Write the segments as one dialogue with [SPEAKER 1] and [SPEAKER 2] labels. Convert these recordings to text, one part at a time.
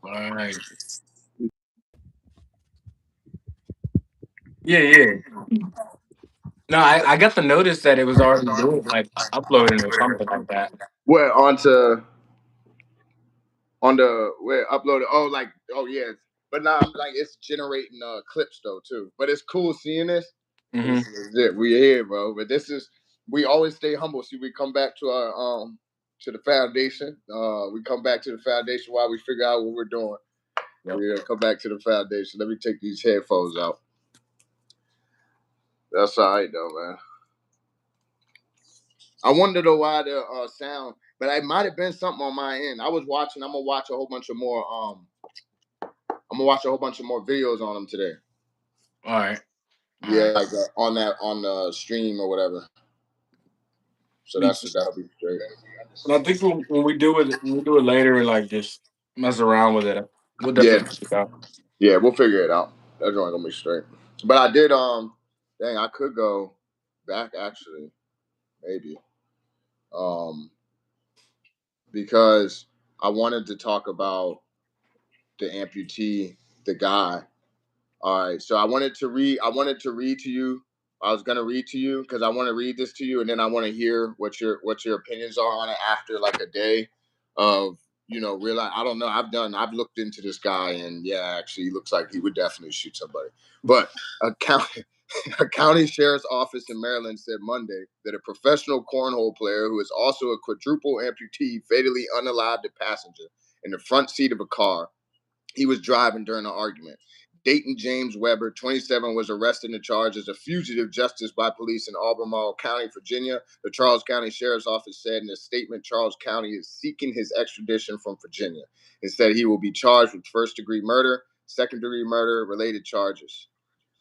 [SPEAKER 1] All right. Yeah, yeah. No, I got the notice that it was already doing like uploading or something like that.
[SPEAKER 2] Where on the where uploaded? Oh, like yeah. But now I'm like it's generating clips though too. But it's cool seeing this.
[SPEAKER 1] Hmm.
[SPEAKER 2] This is it. We here, bro. But this is we always stay humble. See, we come back to our to the foundation. We come back to the foundation while we figure out what we're doing.
[SPEAKER 1] Yep.
[SPEAKER 2] We come back to the foundation. Let me take these headphones out. That's all right though, man. I wonder though why the sound, but it might have been something on my end. I was watching. I'm gonna watch a whole bunch of more. I'm gonna watch a whole bunch of more videos on them today.
[SPEAKER 1] All right. All
[SPEAKER 2] Yeah,
[SPEAKER 1] right.
[SPEAKER 2] like on that on the stream or whatever. So that'll be great.
[SPEAKER 1] And I think when we do it later, like just mess around with it, we'll
[SPEAKER 2] Yeah,
[SPEAKER 1] definitely check it out.
[SPEAKER 2] yeah, we'll figure it out. That's not gonna be straight. But I did dang, I could go back actually, maybe. Um because I wanted to talk about the amputee, the guy. All right, so I wanted to read to you. I was gonna read to you because I want to read this to you, and then I want to hear what your opinions are on it after like a day of realize I don't know. I've looked into this guy, and yeah, actually, he looks like he would definitely shoot somebody. But a county a county sheriff's office in Maryland said Monday that a professional cornhole player who is also a quadruple amputee fatally unalived a passenger in the front seat of a car he was driving during an argument. Dayton James Weber, 27, was arrested and charged as a fugitive justice by police in Albemarle County, Virginia. The Charles County Sheriff's Office said in a statement Charles County is seeking his extradition from Virginia. It said he will be charged with first-degree murder, second-degree murder, related charges.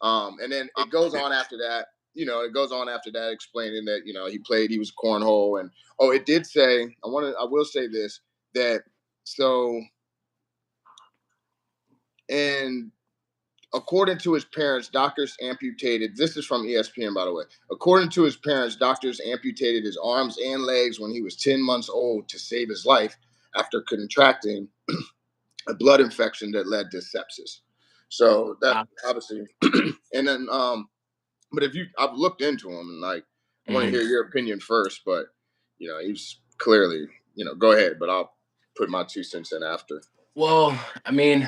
[SPEAKER 2] And then it goes on after that. It goes on after that, explaining that he was cornhole, and it did say I will say this that so and according to his parents, doctors amputated. This is from ESPN, by the way. According to his parents, doctors amputated his arms and legs when he was 10 months old to save his life after contracting a blood infection that led to sepsis. So that
[SPEAKER 1] Ah.
[SPEAKER 2] obviously, and then, but I've looked into him and like, I want to
[SPEAKER 1] Mhm.
[SPEAKER 2] hear your opinion first, but he's clearly, go ahead, but I'll put my 2 cents in after.
[SPEAKER 1] Well, I mean,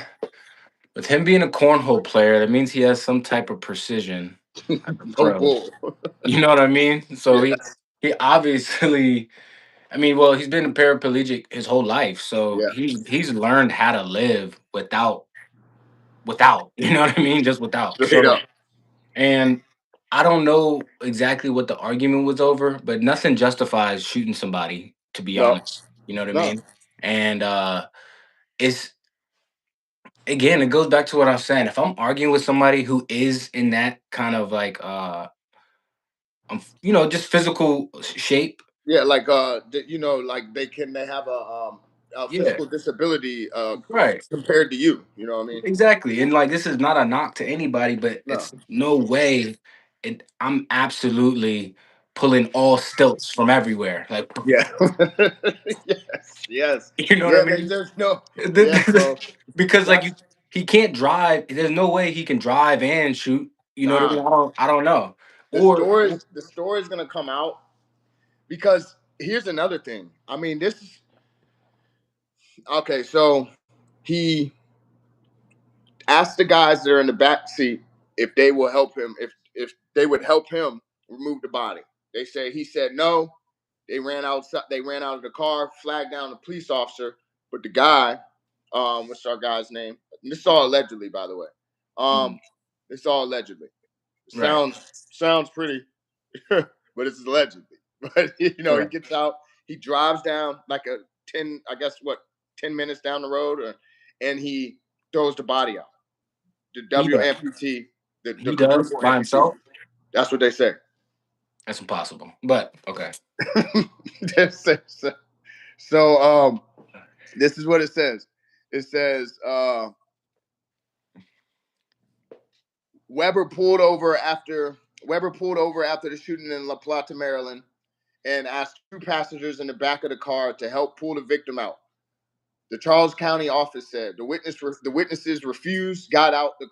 [SPEAKER 1] with him being a cornhole player, that means he has some type of precision.
[SPEAKER 2] No
[SPEAKER 1] Pro.
[SPEAKER 2] bull.
[SPEAKER 1] You know what I mean? So
[SPEAKER 2] Yeah,
[SPEAKER 1] he obviously, I mean, well, he's been a paraplegic his whole life, so
[SPEAKER 2] yeah,
[SPEAKER 1] he's learned how to live without, you know what I mean? Just without.
[SPEAKER 2] straight
[SPEAKER 1] So
[SPEAKER 2] up.
[SPEAKER 1] and I don't know exactly what the argument was over, but nothing justifies shooting somebody, to be
[SPEAKER 2] No,
[SPEAKER 1] honest. You know what I
[SPEAKER 2] no.
[SPEAKER 1] mean? And it's again, it goes back to what I was saying. If I'm arguing with somebody who is in that kind of like just physical shape,
[SPEAKER 2] Yeah, like like they have a
[SPEAKER 1] yeah,
[SPEAKER 2] physical disability
[SPEAKER 1] right.
[SPEAKER 2] compared to you. You know what I mean?
[SPEAKER 1] Exactly. And like this is not a knock to anybody, but
[SPEAKER 2] No.
[SPEAKER 1] it's no way I'm absolutely pulling all stilts from everywhere. Like
[SPEAKER 2] Yeah. Yes. Yes.
[SPEAKER 1] you know what I
[SPEAKER 2] Yeah.
[SPEAKER 1] mean?
[SPEAKER 2] There's no. Yes, bro.
[SPEAKER 1] Because like
[SPEAKER 2] That's
[SPEAKER 1] he can't drive. There's no way he can drive and shoot. You know what I mean?
[SPEAKER 2] nah.
[SPEAKER 1] I don't know.
[SPEAKER 2] The
[SPEAKER 1] Or
[SPEAKER 2] stories. The story's gonna come out because here's another thing. I mean, this is okay. So he asked the guys that are in the back seat if they will help him. If they would help him remove the body. He said no. They ran out. They ran out of the car, flagged down the police officer. But the guy, what's our guy's name? This is all allegedly, by the way.
[SPEAKER 1] Mhm.
[SPEAKER 2] Um, it's all allegedly.
[SPEAKER 1] Right.
[SPEAKER 2] Sounds pretty, but it's allegedly. But he
[SPEAKER 1] Right.
[SPEAKER 2] gets out. He drives down like a 10. I guess what 10 minutes down the road, and he throws the body out. The
[SPEAKER 1] He
[SPEAKER 2] W
[SPEAKER 1] does.
[SPEAKER 2] amputee, the
[SPEAKER 1] He does
[SPEAKER 2] quadruple
[SPEAKER 1] by
[SPEAKER 2] amputee.
[SPEAKER 1] himself.
[SPEAKER 2] That's what they say.
[SPEAKER 1] That's impossible. But okay.
[SPEAKER 2] so, so this is what it says. It says Weber pulled over after the shooting in La Plata, Maryland, and asked two passengers in the back of the car to help pull the victim out. The Charles County office said the witnesses refused, got out of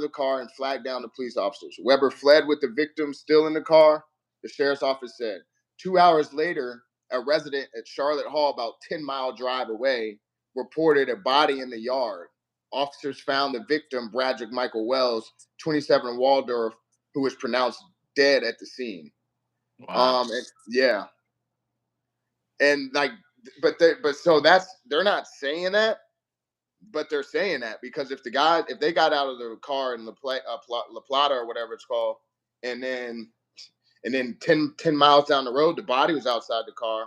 [SPEAKER 2] the car, and flagged down the police officers. Weber fled with the victim still in the car. The sheriff's office said 2 hours later, a resident at Charlotte Hall, about 10-mile drive away, reported a body in the yard. Officers found the victim, Bradrick Michael Wells, 27, Waldorf, who was pronounced dead at the scene.
[SPEAKER 1] Wow.
[SPEAKER 2] Yeah, and like, but so they're not saying that, but they're saying that because if they got out of the car in La Plata or whatever it's called, and then 10 miles down the road, the body was outside the car.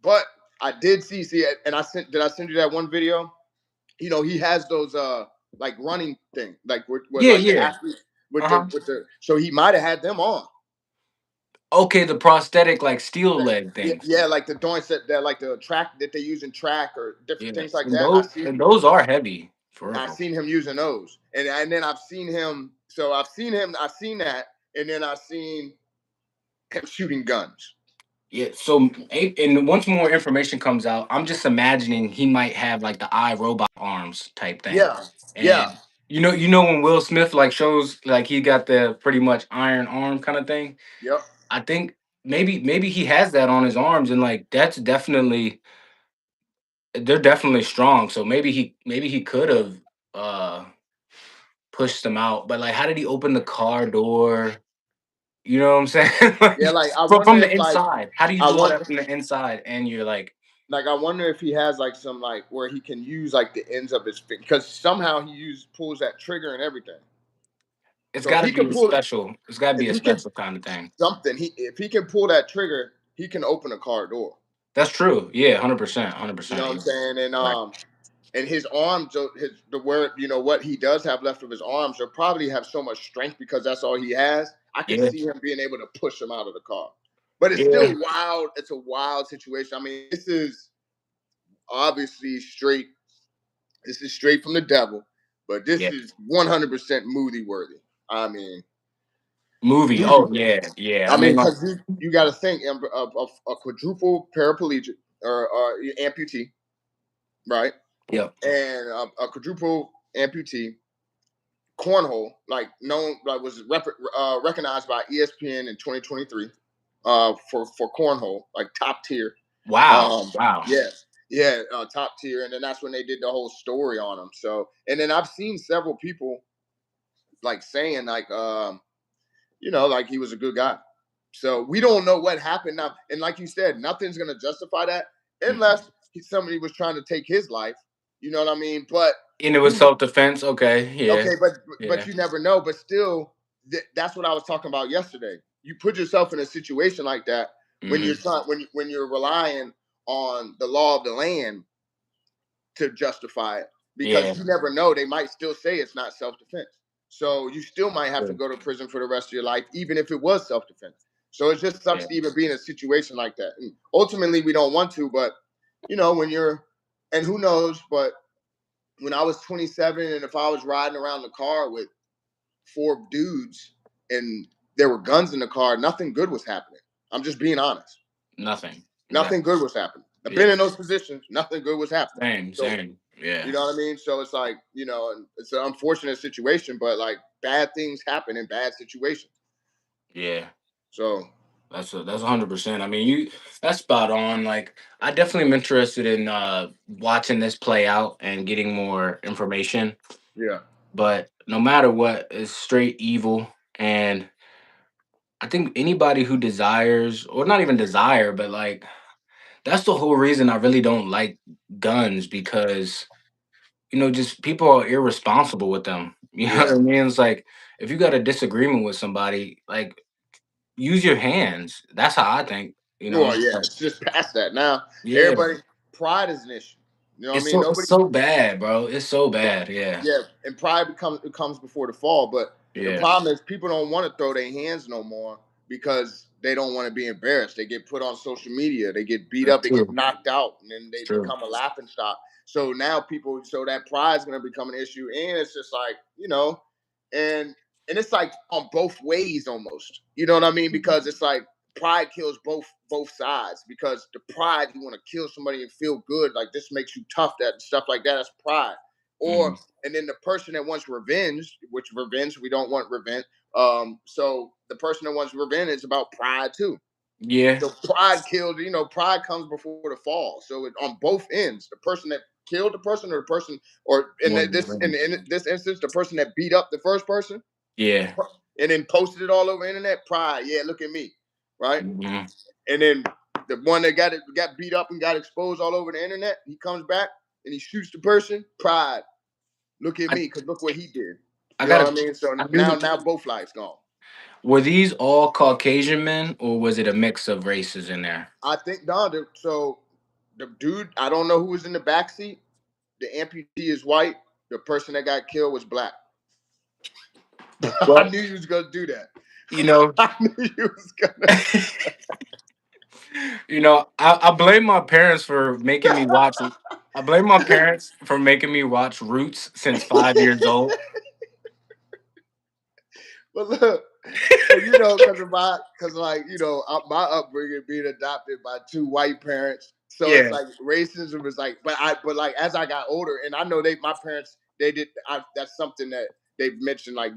[SPEAKER 2] But I did see it, and did I send you that one video? He has those like running thing, like with
[SPEAKER 1] Yeah,
[SPEAKER 2] like the
[SPEAKER 1] yeah.
[SPEAKER 2] athletes with
[SPEAKER 1] Uh-huh.
[SPEAKER 2] the so he might have had them on.
[SPEAKER 1] Okay, the prosthetic like steel leg things.
[SPEAKER 2] Yeah, like the joints that like the track that they use in track or different
[SPEAKER 1] Yeah.
[SPEAKER 2] things like
[SPEAKER 1] And
[SPEAKER 2] that.
[SPEAKER 1] those are heavy for
[SPEAKER 2] I've
[SPEAKER 1] real.
[SPEAKER 2] seen him using those, and then I've seen him. So I've seen that, and then I've seen him shooting guns.
[SPEAKER 1] Yeah, so and once more information comes out, I'm just imagining he might have like the iRobot arms type thing.
[SPEAKER 2] Yeah, yeah,
[SPEAKER 1] And when Will Smith like shows like he got the pretty much iron arm kind of thing.
[SPEAKER 2] yep.
[SPEAKER 1] I think maybe he has that on his arms and like they're definitely strong. So maybe he could have uh pushed them out. But like how did he open the car door? You know what I'm saying? Like,
[SPEAKER 2] Yeah, like I wonder
[SPEAKER 1] from the
[SPEAKER 2] if
[SPEAKER 1] inside. How do you
[SPEAKER 2] I
[SPEAKER 1] do all
[SPEAKER 2] want
[SPEAKER 1] that from the inside and you're like
[SPEAKER 2] I wonder if he has like some like where he can use like the ends of his finger because somehow pulls that trigger and everything.
[SPEAKER 1] it's
[SPEAKER 2] So if
[SPEAKER 1] gotta
[SPEAKER 2] he can
[SPEAKER 1] be a
[SPEAKER 2] pull
[SPEAKER 1] special it's gotta
[SPEAKER 2] if
[SPEAKER 1] be a
[SPEAKER 2] he can
[SPEAKER 1] special kind of thing.
[SPEAKER 2] something he if he can pull that trigger, he can open a car door.
[SPEAKER 1] That's true. Yeah, 100%,
[SPEAKER 2] You know
[SPEAKER 1] 100%.
[SPEAKER 2] what I'm saying?
[SPEAKER 1] Right.
[SPEAKER 2] And his arms, what he does have left of his arms, will probably have so much strength because that's all he has. I could
[SPEAKER 1] Yeah.
[SPEAKER 2] see him being able to push him out of the car. But it's still
[SPEAKER 1] Yeah.
[SPEAKER 2] wild. It's a wild situation. I mean, this is obviously straight. This is straight from the devil, but this
[SPEAKER 1] Yeah.
[SPEAKER 2] is 100% movie worthy. I mean,
[SPEAKER 1] Movie.
[SPEAKER 2] movie
[SPEAKER 1] Oh,
[SPEAKER 2] worthy.
[SPEAKER 1] yeah, yeah. I
[SPEAKER 2] I mean,
[SPEAKER 1] mean, like
[SPEAKER 2] because you got to think a quadruple paraplegic or amputee, right?
[SPEAKER 1] yep.
[SPEAKER 2] And a quadruple amputee cornhole, like known, like was recognized by ESPN in 2023 for cornhole, like top tier.
[SPEAKER 1] Wow.
[SPEAKER 2] Um,
[SPEAKER 1] Wow.
[SPEAKER 2] yeah, yeah, top tier, and then that's when they did the whole story on him. So, and then I've seen several people like saying like he was a good guy. So we don't know what happened now, and like you said, nothing's gonna justify that
[SPEAKER 1] Mhm.
[SPEAKER 2] unless somebody was trying to take his life. You know what I mean? But
[SPEAKER 1] And it was
[SPEAKER 2] who
[SPEAKER 1] self-defense. Okay. Yeah.
[SPEAKER 2] Okay, but
[SPEAKER 1] Yeah.
[SPEAKER 2] you never know. But still, that's what I was talking about yesterday. You put yourself in a situation like that when you're
[SPEAKER 1] Mhm.
[SPEAKER 2] when you're relying on the law of the land to justify it, because
[SPEAKER 1] Yeah.
[SPEAKER 2] you never know. They might still say it's not self defense, so you still might have to
[SPEAKER 1] True.
[SPEAKER 2] go to prison for the rest of your life, even if it was self defense. So it just sucks
[SPEAKER 1] Yeah.
[SPEAKER 2] to even be in a situation like that. And ultimately, we don't want to, but when you're, and who knows, but when I was 27, and if I was riding around the car with four dudes and there were guns in the car, nothing good was happening. I'm just being honest.
[SPEAKER 1] Nothing.
[SPEAKER 2] Nothing
[SPEAKER 1] Exactly.
[SPEAKER 2] good was happening. I've
[SPEAKER 1] Yeah.
[SPEAKER 2] been in those positions. Nothing good was happening.
[SPEAKER 1] Same,
[SPEAKER 2] So
[SPEAKER 1] same. Yeah.
[SPEAKER 2] you know what I mean. So it's like and it's an unfortunate situation, but like bad things happen in bad situations.
[SPEAKER 1] Yeah.
[SPEAKER 2] So
[SPEAKER 1] That's 100%. I mean, that's spot on. Like, I definitely am interested in watching this play out and getting more information.
[SPEAKER 2] yeah,
[SPEAKER 1] But no matter what, it's straight evil. And I think anybody who desires, or not even desire, but like that's the whole reason I really don't like guns because just people are irresponsible with them. You know what
[SPEAKER 2] yeah.
[SPEAKER 1] I mean? It's like if you got a disagreement with somebody, like use your hands. That's how I think.
[SPEAKER 2] Well, yeah,
[SPEAKER 1] Like,
[SPEAKER 2] it's just past that now.
[SPEAKER 1] yeah,
[SPEAKER 2] Everybody, pride is an issue. You know what I
[SPEAKER 1] it's
[SPEAKER 2] mean?
[SPEAKER 1] so it's
[SPEAKER 2] Nobody.
[SPEAKER 1] so bad, bro. It's so bad. Yeah,
[SPEAKER 2] Yeah, and pride comes before the fall. But the
[SPEAKER 1] yeah,
[SPEAKER 2] problem is people don't want to throw their hands no more because they don't want to be embarrassed. They get put on social media, they get beat
[SPEAKER 1] that's
[SPEAKER 2] up, they get
[SPEAKER 1] true.
[SPEAKER 2] knocked out, and then
[SPEAKER 1] It's
[SPEAKER 2] they
[SPEAKER 1] true.
[SPEAKER 2] become a laughing stock. So now so that pride is going to become an issue, and it's just like and it's like on both ways almost. You know what I mean?
[SPEAKER 1] Mhm.
[SPEAKER 2] Because it's like pride kills both sides, because the pride, you want to kill somebody and feel good, like this makes you tough, that stuff like that, that's pride. Or
[SPEAKER 1] Mhm.
[SPEAKER 2] and then the person that wants revenge, which revenge, we don't want revenge. So the person that wants revenge is about pride too.
[SPEAKER 1] Yeah.
[SPEAKER 2] So pride killed, pride comes before the fall. So on both ends, the person that killed the person, or the person, or
[SPEAKER 1] One revenge.
[SPEAKER 2] in this instance, the person that beat up the first person
[SPEAKER 1] Yeah.
[SPEAKER 2] and then posted it all over the internet, pride. Yeah, look at me, right?
[SPEAKER 1] Mhm.
[SPEAKER 2] And then the one that got beat up and got exposed all over the internet, he comes back and he shoots the person, pride. Look at
[SPEAKER 1] I
[SPEAKER 2] me, because look what he did.
[SPEAKER 1] I
[SPEAKER 2] You know what
[SPEAKER 1] gotta
[SPEAKER 2] I mean? So
[SPEAKER 1] I
[SPEAKER 2] now,
[SPEAKER 1] do
[SPEAKER 2] both lives gone.
[SPEAKER 1] were these all Caucasian men, or was it a mix of races in there?
[SPEAKER 2] I think Don. So the dude, I don't know who was in the back seat. The amputee is white. The person that got killed was black. I
[SPEAKER 1] Well,
[SPEAKER 2] knew you was gonna do that.
[SPEAKER 1] you know,
[SPEAKER 2] I knew you was gonna.
[SPEAKER 1] I blame my parents for making me watch. I blame my parents for making me watch Roots since 5 years old.
[SPEAKER 2] But look, so because like my upbringing, being adopted by two white parents, so it's
[SPEAKER 1] Yeah,
[SPEAKER 2] like racism is like, but like as I got older, and I know my parents, they did, that's something that they've mentioned, like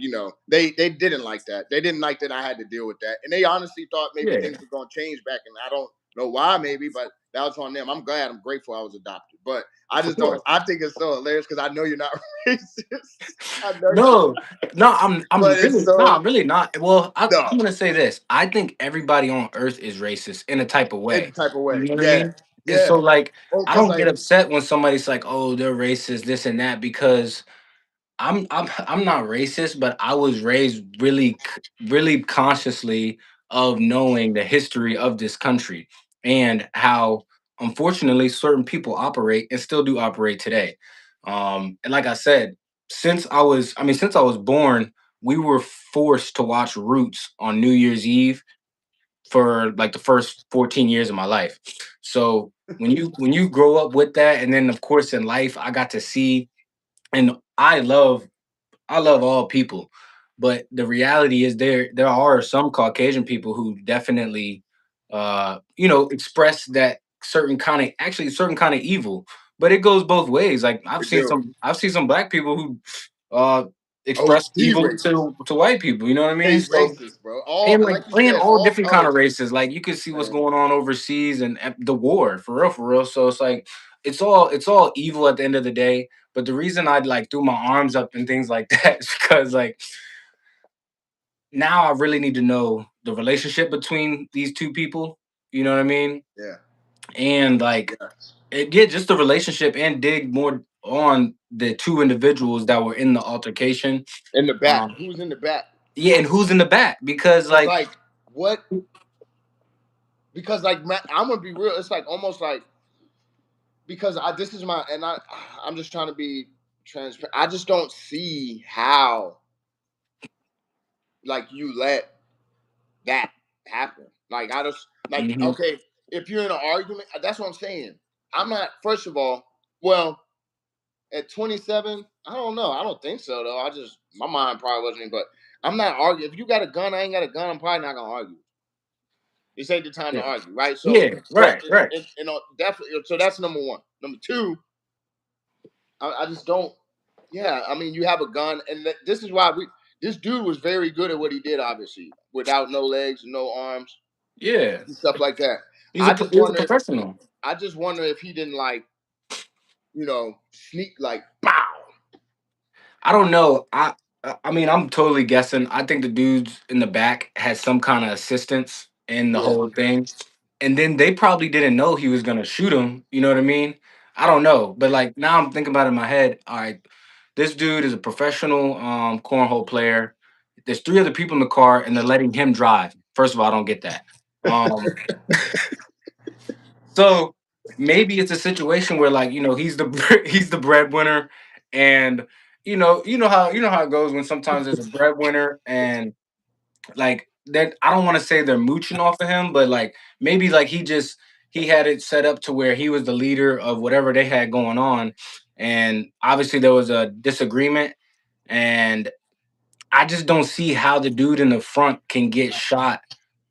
[SPEAKER 2] they didn't like that, they didn't like that I had to deal with that, and they honestly thought maybe
[SPEAKER 1] yeah,
[SPEAKER 2] things were going to change back, and I don't know why, maybe, but that was on them. I'm grateful I was adopted, but I
[SPEAKER 1] for
[SPEAKER 2] just don't.
[SPEAKER 1] sure.
[SPEAKER 2] I think it's so hilarious because I know you're not racist. I know you're
[SPEAKER 1] No, no, I'm
[SPEAKER 2] but it's
[SPEAKER 1] really no,
[SPEAKER 2] so
[SPEAKER 1] I'm really not. Well, I'm
[SPEAKER 2] no.
[SPEAKER 1] gonna say this. I think everybody on Earth is racist in a type of
[SPEAKER 2] In the
[SPEAKER 1] way.
[SPEAKER 2] type of
[SPEAKER 1] You
[SPEAKER 2] way.
[SPEAKER 1] know what I
[SPEAKER 2] Yeah.
[SPEAKER 1] mean? And so,
[SPEAKER 2] Yeah.
[SPEAKER 1] like,
[SPEAKER 2] Oh,
[SPEAKER 1] I
[SPEAKER 2] cause
[SPEAKER 1] don't get
[SPEAKER 2] like
[SPEAKER 1] upset when somebody's like, "Oh, they're racist," this and that, because I'm not racist, but I was raised really consciously of knowing the history of this country and how unfortunately certain people operate and still do operate today. And like I said, since I was born, we were forced to watch Roots on New Year's Eve for like the first 14 years of my life. So when you grow up with that, and then of course in life I got to see, and I love all people, but the reality is there are some Caucasian people who definitely express that certain kind of evil. But it goes both ways. Like
[SPEAKER 2] we do.
[SPEAKER 1] I've seen some black people who uh
[SPEAKER 2] Oh,
[SPEAKER 1] express
[SPEAKER 2] he's
[SPEAKER 1] evil
[SPEAKER 2] racist.
[SPEAKER 1] to white people, you know what I mean?
[SPEAKER 2] He's
[SPEAKER 1] So
[SPEAKER 2] racist, bro. All,
[SPEAKER 1] and like
[SPEAKER 2] like you
[SPEAKER 1] playing
[SPEAKER 2] said,
[SPEAKER 1] all
[SPEAKER 2] all
[SPEAKER 1] different kind of
[SPEAKER 2] colors,
[SPEAKER 1] races. Like you can see what's
[SPEAKER 2] man.
[SPEAKER 1] going on overseas and the war for real, for real. So it's like it's all evil at the end of the day. But the reason I like threw my arms up and things like that is because like now I really need to know the relationship between these two people. You know what I mean?
[SPEAKER 2] Yeah.
[SPEAKER 1] And like
[SPEAKER 2] Yeah.
[SPEAKER 1] yeah, just the relationship, and dig more on the two individuals that were in the altercation.
[SPEAKER 2] In the back.
[SPEAKER 1] Um,
[SPEAKER 2] Who's in the back?
[SPEAKER 1] yeah, and who's in the back, because
[SPEAKER 2] Cause
[SPEAKER 1] like
[SPEAKER 2] like what? Because like I'm gonna be real. It's like almost like, because this is my, and I'm just trying to be transparent. I just don't see how like you let that happen. Like I just like,
[SPEAKER 1] mhm,
[SPEAKER 2] okay, if you're in an argument, that's what I'm saying. I'm not. First of all, well, at 27, I don't know. I don't think so though. I just, my mind probably wasn't. But I'm not arguing. If you got a gun, I ain't got a gun. I'm probably not gonna argue. This ain't the time
[SPEAKER 1] yeah,
[SPEAKER 2] to argue, right? So,
[SPEAKER 1] yeah,
[SPEAKER 2] but
[SPEAKER 1] right, right.
[SPEAKER 2] definitely. So that's number one. Number two, I just don't. Yeah, I mean, you have a gun, and this is why we. This dude was very good at what he did, obviously, without no legs, no arms,
[SPEAKER 1] Yeah,
[SPEAKER 2] and stuff like that.
[SPEAKER 1] he was a professional.
[SPEAKER 2] I just wonder if he didn't like, sneak like bow.
[SPEAKER 1] I don't know. I mean, I'm totally guessing. I think the dudes in the back had some kind of assistance in the
[SPEAKER 2] Yeah.
[SPEAKER 1] whole thing, and then they probably didn't know he was gonna shoot him. You know what I mean? I don't know, but like now I'm thinking about it in my head. All right, this dude is a professional cornhole player. There's three other people in the car, and they're letting him drive. First of all, I don't get that. Um, So maybe it's a situation where like he's the he's the breadwinner, and you know how it goes when sometimes there's a breadwinner, and like that I don't want to say they're mooching off of him, but like maybe like he had it set up to where he was the leader of whatever they had going on, and obviously there was a disagreement, and I just don't see how the dude in the front can get shot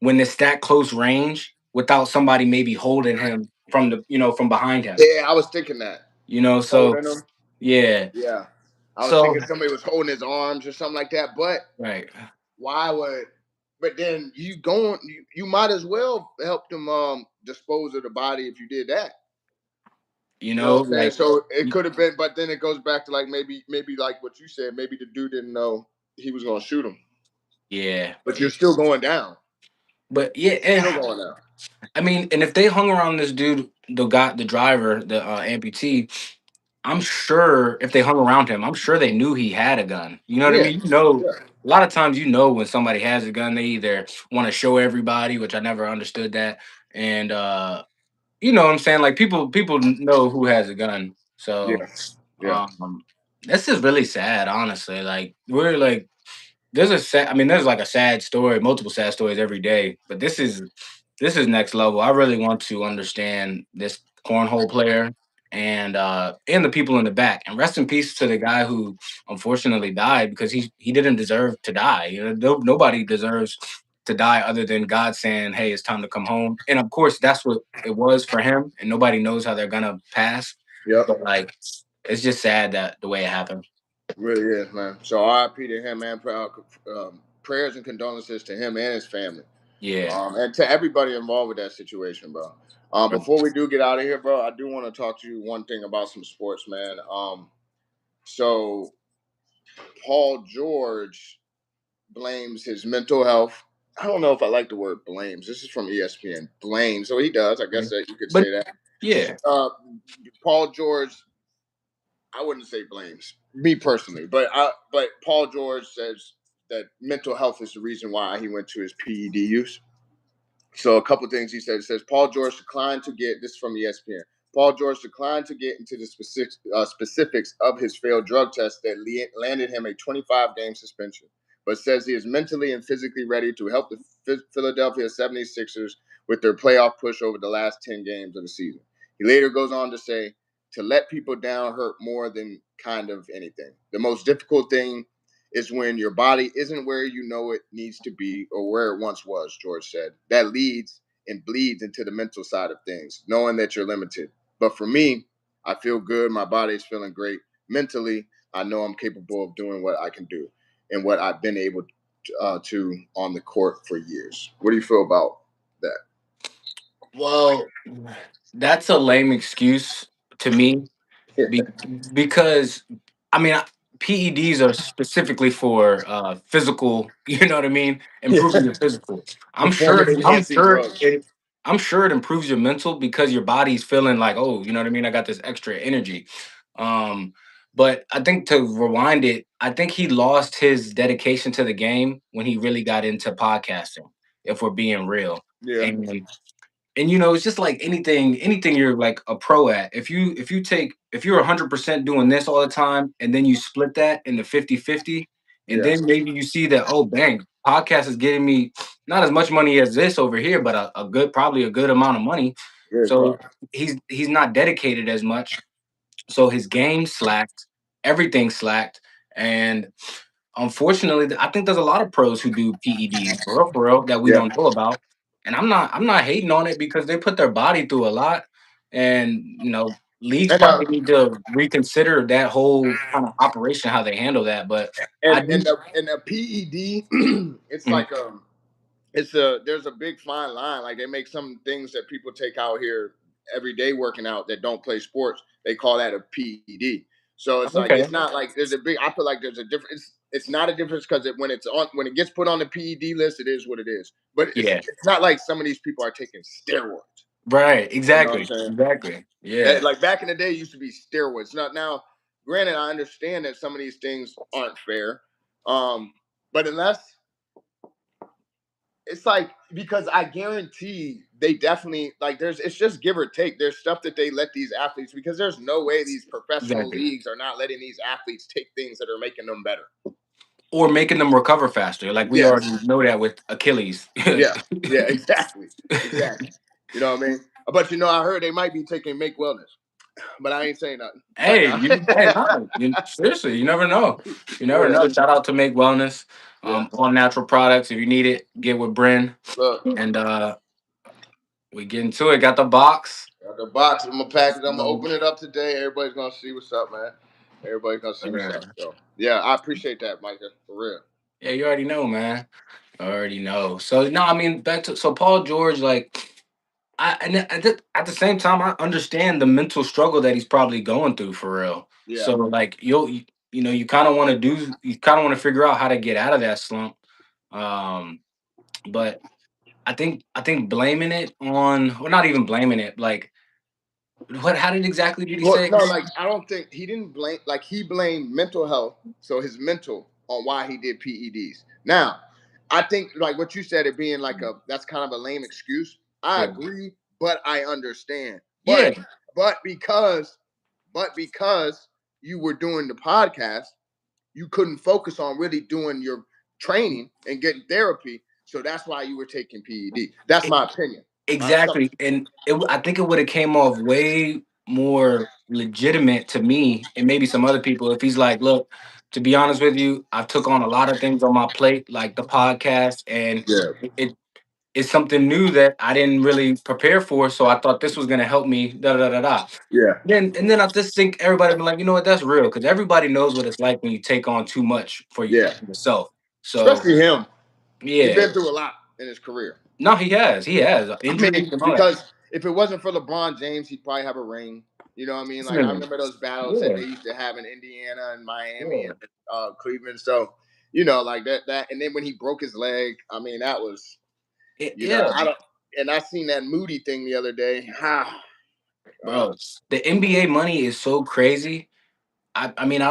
[SPEAKER 1] when it's that close range without somebody maybe holding him from the from behind him.
[SPEAKER 2] Yeah, I was thinking that.
[SPEAKER 1] So
[SPEAKER 2] Holding him.
[SPEAKER 1] yeah.
[SPEAKER 2] Yeah. I was
[SPEAKER 1] So
[SPEAKER 2] thinking somebody was holding his arms or something like that. But
[SPEAKER 1] right.
[SPEAKER 2] why would? But then you might as well help them dispose of the body if you did that. You know what I'm saying?
[SPEAKER 1] Like
[SPEAKER 2] So it could have been, but then it goes back to like maybe like what you said. Maybe the dude didn't know he was gonna shoot him,
[SPEAKER 1] yeah.
[SPEAKER 2] but you're still going down.
[SPEAKER 1] But yeah,
[SPEAKER 2] Still going down.
[SPEAKER 1] I mean, and if they hung around this dude, the driver, the amputee, I'm sure if they hung around him, I'm sure they knew he had a gun. You know what I
[SPEAKER 2] Yeah.
[SPEAKER 1] mean?
[SPEAKER 2] Yeah.
[SPEAKER 1] A lot of times when somebody has a gun, they either want to show everybody, which I never understood that, and you know what I'm saying? Like people know who has a gun. So
[SPEAKER 2] Yes. Yeah.
[SPEAKER 1] um this is really sad, honestly. Like we're like there's a sad I mean, there's like a sad story, multiple sad stories every day, but this is next level. I really want to understand this cornhole player and the people in the back. And rest in peace to the guy who unfortunately died because he didn't deserve to die. Nobody deserves to die other than God saying, "Hey, it's time to come home." And of course, that's what it was for him. And nobody knows how they're gonna pass.
[SPEAKER 2] Yep.
[SPEAKER 1] But like, it's just sad that the way it happened.
[SPEAKER 2] Really is, man. So RIP to him, man. Prayers and condolences to him and his family.
[SPEAKER 1] Yeah.
[SPEAKER 2] And to everybody involved with that situation, bro. Before we do get out of here, bro, I do want to talk to you one thing about some sports, man. So Paul George blames his mental health. I don't know if I like the word blames. This is from ESPN. Blame. So he does. I guess that you could
[SPEAKER 1] But
[SPEAKER 2] say that.
[SPEAKER 1] yeah,
[SPEAKER 2] Paul George, I wouldn't say blames me personally, but Paul George says that mental health is the reason why he went to his PED use. So a couple things he said. It says Paul George declined to get this is from ESPN. Paul George declined to get into the specifics of his failed drug test that landed him a 25-game suspension, but says he is mentally and physically ready to help the Philadelphia 76ers with their playoff push over the last 10 games of the season. He later goes on to say, to let people down hurt more than kind of anything. The most difficult thing is when your body isn't where you know it needs to be or where it once was, George said. That leads and bleeds into the mental side of things, knowing that you're limited. But for me, I feel good. My body is feeling great. Mentally, I know I'm capable of doing what I can do and what I've been able to on the court for years. What do you feel about that?
[SPEAKER 1] well, that's a lame excuse to me. Be- because I mean PEDs are specifically for physical, you know what I mean, improving your physical. I'm sure
[SPEAKER 2] Performance
[SPEAKER 1] I'm
[SPEAKER 2] enhancing
[SPEAKER 1] sure
[SPEAKER 2] drugs.
[SPEAKER 1] it I'm sure it improves your mental because your body's feeling like, oh, you know what I mean, I got this extra energy. Um but I think to rewind it, I think he lost his dedication to the game when he really got into podcasting, if we're being real.
[SPEAKER 2] Yeah.
[SPEAKER 1] And it's just like anything you're like a pro at. If you're 100% doing this all the time and then you split that into 50-50, and
[SPEAKER 2] Yeah.
[SPEAKER 1] then maybe you see that, oh dang, podcast is getting me not as much money as this over here, but a good, probably a good amount of money.
[SPEAKER 2] Yeah,
[SPEAKER 1] So he's not dedicated as much, so his game slacked, everything slacked. And unfortunately, I think there's a lot of pros who do PEDs for real that we
[SPEAKER 2] yeah.
[SPEAKER 1] don't know about. And I'm not hating on it because they put their body through a lot. And leagues
[SPEAKER 2] And
[SPEAKER 1] probably need to reconsider that whole kind of operation, how they handle that. But I
[SPEAKER 2] and
[SPEAKER 1] do.
[SPEAKER 2] the PED, it's
[SPEAKER 1] Mhm.
[SPEAKER 2] like it's a there's a big fine line. Like they make some things that people take out here every day working out that don't play sports. They call that a PED. So it's like
[SPEAKER 1] Okay.
[SPEAKER 2] it's not like there's a big. I feel like there's a difference. It's not a difference because when it gets put on the PED list, it is what it is. But
[SPEAKER 1] Yeah.
[SPEAKER 2] it's not like some of these people are taking steroids.
[SPEAKER 1] Right.
[SPEAKER 2] You know what I'm
[SPEAKER 1] Exactly.
[SPEAKER 2] saying?
[SPEAKER 1] Exactly. Yeah.
[SPEAKER 2] Like back in the day, it used to be steroids. Not now. Granted, I understand that some of these things aren't fair, um, but unless it's like because I guarantee they definitely like there's it's just give or take. There's stuff that they let these athletes because there's no way these professional
[SPEAKER 1] Exactly.
[SPEAKER 2] leagues are not letting these athletes take things that are making them better.
[SPEAKER 1] Or making them recover faster, like we
[SPEAKER 2] Yes.
[SPEAKER 1] already know that with Achilles.
[SPEAKER 2] Yeah. Yeah. Exactly. Exactly. You know what I mean? But I heard they might be taking make wellness, but I ain't saying nothing. But
[SPEAKER 1] Hey, no, seriously, you never know. You never
[SPEAKER 2] yeah.
[SPEAKER 1] know. Shout out to Make Wellness.
[SPEAKER 2] Yeah.
[SPEAKER 1] All natural products. If you need it, get with Bryn.
[SPEAKER 2] Look,
[SPEAKER 1] And we get into it. Got the box.
[SPEAKER 2] got the box. I'm gonna pack it. I'm gonna
[SPEAKER 1] Um,
[SPEAKER 2] open it up today. Everybody's gonna see what's up, man. Everybody's gonna see what's up.
[SPEAKER 1] yeah,
[SPEAKER 2] So yeah, I appreciate that, Micah, for real.
[SPEAKER 1] you already know, man. I already know. So no, I mean back to so Paul George, like at the same time, I understand the mental struggle that he's probably going through for real.
[SPEAKER 2] Yeah.
[SPEAKER 1] So like you know you kind of want to do you kind of want to figure out how to get out of that slump. Um, but I think blaming it on or not even blaming it like what how did exactly did he
[SPEAKER 2] Well,
[SPEAKER 1] say?
[SPEAKER 2] no, like I don't think he didn't blame. Like he blamed mental health, so his mental on why he did PEDs. Now, I think like what you said, it being like a that's kind of a lame excuse. I
[SPEAKER 1] Yeah,
[SPEAKER 2] agree, but I understand.
[SPEAKER 1] yeah,
[SPEAKER 2] But because you were doing the podcast, you couldn't focus on really doing your training and getting therapy. So that's why you were taking PED. That's my opinion. So
[SPEAKER 1] exactly, and I think it would have came off way more legitimate to me and maybe some other people if he's like, look, to be honest with you, I've took on a lot of things on my plate, like the podcast, and
[SPEAKER 2] yeah,
[SPEAKER 1] it it's something new that I didn't really prepare for, so I thought this was gonna help me. Da da da da. Da.
[SPEAKER 2] yeah,
[SPEAKER 1] Then I just think everybody be like, you know what, that's real because everybody knows what it's like when you take on too much for
[SPEAKER 2] yeah.
[SPEAKER 1] yourself. So
[SPEAKER 2] Especially him. He's
[SPEAKER 1] yeah,
[SPEAKER 2] been through a lot in his career.
[SPEAKER 1] no, he has
[SPEAKER 2] I
[SPEAKER 1] injuries
[SPEAKER 2] mean,
[SPEAKER 1] and all that.
[SPEAKER 2] because if it wasn't for LeBron James, he'd probably have a ring. You know what I mean? Like I
[SPEAKER 1] Listen,
[SPEAKER 2] remember those battles that
[SPEAKER 1] yeah,
[SPEAKER 2] they used to have in Indiana and Miami
[SPEAKER 1] yeah.
[SPEAKER 2] and Cleveland. So, like that. And then when he broke his leg, I mean, that was,
[SPEAKER 1] Yeah,
[SPEAKER 2] I don't. And I seen that Moody thing the other day. Ah,
[SPEAKER 1] bro. The NBA money is so crazy. I mean, I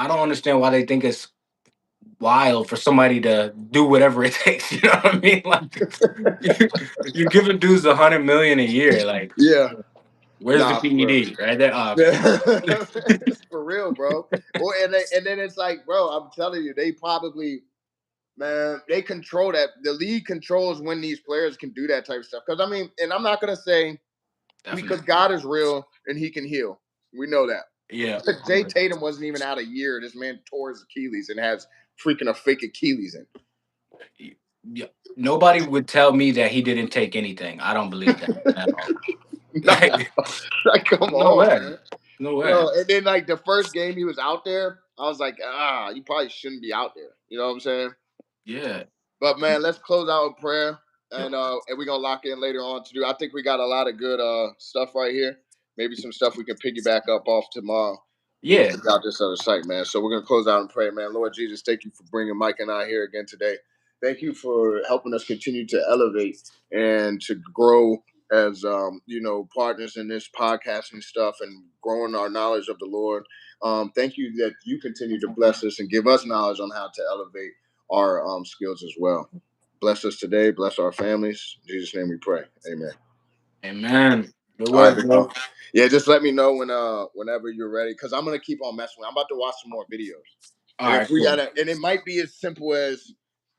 [SPEAKER 1] don't understand why they think it's wild for somebody to do whatever it takes. You know what I mean? Like, you're giving dudes 100 million a year. Like,
[SPEAKER 2] yeah,
[SPEAKER 1] where's the
[SPEAKER 2] nah, for real.
[SPEAKER 1] PED? Right there.
[SPEAKER 2] For real, bro. Well, and then it's like, bro, I'm telling you, they probably man, they control that. The league controls when these players can do that type of stuff. Because I mean, and I'm not gonna say because
[SPEAKER 1] Definitely.
[SPEAKER 2] God is real and He can heal. We know that.
[SPEAKER 1] Yeah.
[SPEAKER 2] But Jay Tatum wasn't even out a year. This man tore his Achilles and has freaking a fake Achilles in.
[SPEAKER 1] Yeah. Nobody would tell me that he didn't take anything. I don't believe that at all.
[SPEAKER 2] Nah,
[SPEAKER 1] Like,
[SPEAKER 2] like come
[SPEAKER 1] no
[SPEAKER 2] on,
[SPEAKER 1] way.
[SPEAKER 2] man.
[SPEAKER 1] No way.
[SPEAKER 2] Bro, and then like the first game he was out there, I was like, you probably shouldn't be out there. You know what I'm saying?
[SPEAKER 1] Yeah.
[SPEAKER 2] But man, let's close out with prayer,
[SPEAKER 1] Yep.
[SPEAKER 2] and we're gonna lock in later on to do. I think we got a lot of good stuff right here. Maybe some stuff we can piggyback up off tomorrow when we
[SPEAKER 1] Yeah.
[SPEAKER 2] figure out this other site, man. So we're gonna close out and pray, man. Lord Jesus, thank you for bringing Mike and I here again today. Thank you for helping us continue to elevate and to grow as partners in this podcasting stuff and growing our knowledge of the Lord. Thank you that you continue to bless us and give us knowledge on how to elevate our skills as well. Bless us today. Bless our families. In Jesus' name we pray. Amen.
[SPEAKER 1] Amen. Good
[SPEAKER 2] All right,
[SPEAKER 1] work,
[SPEAKER 2] big
[SPEAKER 1] bro.
[SPEAKER 2] bro. Yeah, just let me know whenever you're ready, because I'm gonna keep on messing with. I'm about to watch some more videos,
[SPEAKER 1] All
[SPEAKER 2] and
[SPEAKER 1] right,
[SPEAKER 2] if we
[SPEAKER 1] cool.
[SPEAKER 2] gotta, and it might be as simple as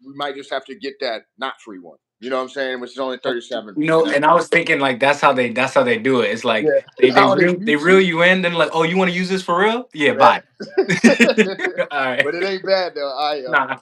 [SPEAKER 2] we might just have to get that not free one. You know what I'm saying? Which is only 37.
[SPEAKER 1] And I was thinking like that's how they do it. It's like
[SPEAKER 2] Yeah,
[SPEAKER 1] they
[SPEAKER 2] out of
[SPEAKER 1] they reel
[SPEAKER 2] YouTube.
[SPEAKER 1] you in, then like, oh, you want to use this for real? Yeah,
[SPEAKER 2] Yeah.
[SPEAKER 1] bye. All right.
[SPEAKER 2] But it ain't bad though. I
[SPEAKER 1] Nah.